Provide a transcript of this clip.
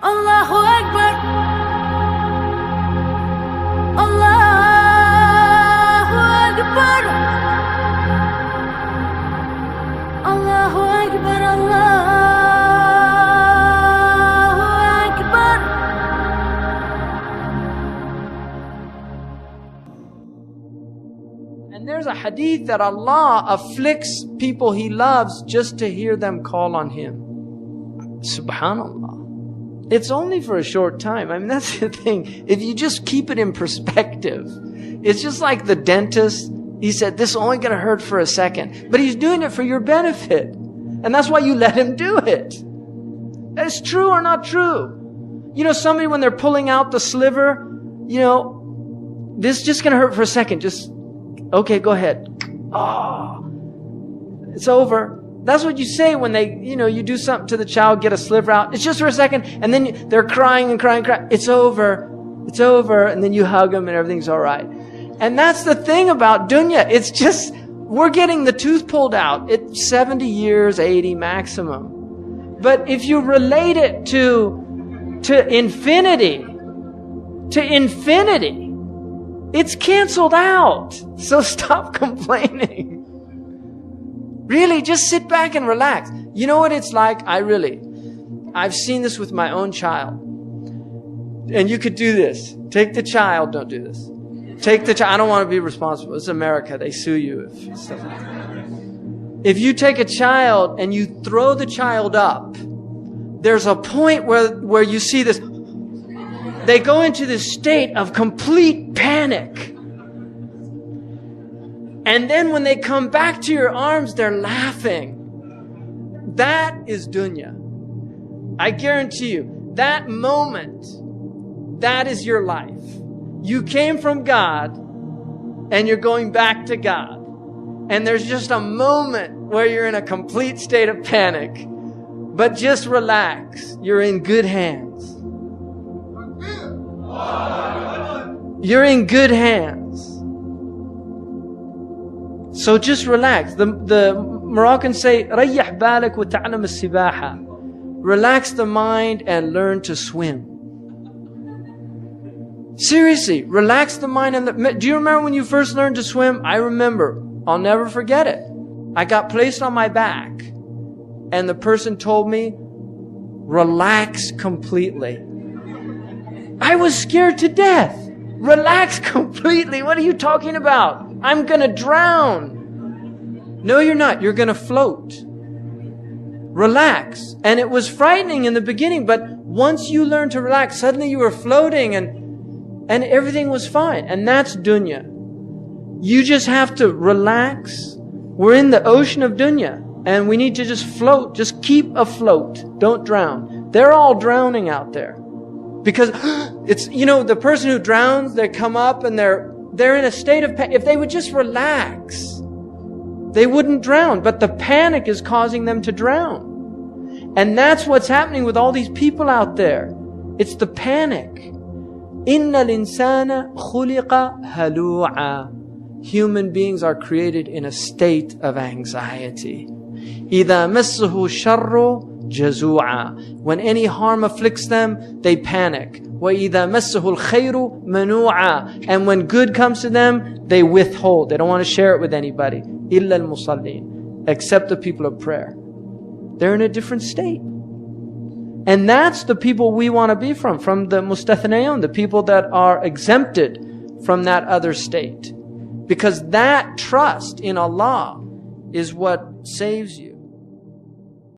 Allahu Akbar. Allahu Akbar. Allahu Akbar. Allahu Akbar. And there's a hadith that Allah afflicts people He loves just to hear them call on Him. Subhanallah. It's only for a short time. I mean, that's the thing. If you just keep it in perspective, it's just like the dentist. He said, this is only going to hurt for a second. But he's doing it for your benefit. And that's why you let him do it. That's true or not true. You know, somebody when they're pulling out the sliver, you know, this is just going to hurt for a second. Just, okay, go ahead. Oh, it's over. That's what you say when they, you know, you do something to the child, get a sliver out. It's just for a second. And then they're crying and crying and crying. It's over. It's over. And then you hug them and everything's all right. And that's the thing about dunya. It's just, we're getting the tooth pulled out. It's 70 years, 80 maximum. But if you relate it to infinity, it's canceled out. So stop complaining. Really, just sit back and relax. You know what it's like? I've seen this with my own child. And you could do this. Take the child. Don't do this. Take the child. I don't want to be responsible. It's America. They sue you if stuff like that. If you take a child and you throw the child up, there's a point where you see this. They go into this state of complete panic. And then when they come back to your arms, they're laughing. That is dunya. I guarantee you, that moment, that is your life. You came from God, and you're going back to God. And there's just a moment where you're in a complete state of panic. But just relax. You're in good hands. You're in good hands. So just relax. The Moroccans say, ريح بالك وتعلم السباحة. Relax the mind and learn to swim. Seriously, relax the mind. Do you remember when you first learned to swim? I remember. I'll never forget it. I got placed on my back and the person told me, relax completely. I was scared to death. Relax completely. What are you talking about? I'm going to drown. No, you're not. You're going to float. Relax. And it was frightening in the beginning, but once you learned to relax, suddenly you were floating and everything was fine. And that's dunya. You just have to relax. We're in the ocean of dunya and we need to just float. Just keep afloat. Don't drown. They're all drowning out there. Because it's, you know, the person who drowns, they come up and they're in a state of panic. If they would just relax, they wouldn't drown. But the panic is causing them to drown. And that's what's happening with all these people out there. It's the panic. Inna al-insana khuliqa halu'a. Human beings are created in a state of anxiety. إِذَا مَسَّهُ الشَّرُّ جَزُوعًا. When any harm afflicts them, they panic. وَإِذَا مَسَّهُ الْخَيْرُ مَنُوعًا. And when good comes to them, they withhold. They don't want to share it with anybody. إِلَّا الْمُصَلِّينَ. Except the people of prayer. They're in a different state. And that's the people we want to be from the mustathnayun, the people that are exempted from that other state. Because that trust in Allah is what saves you.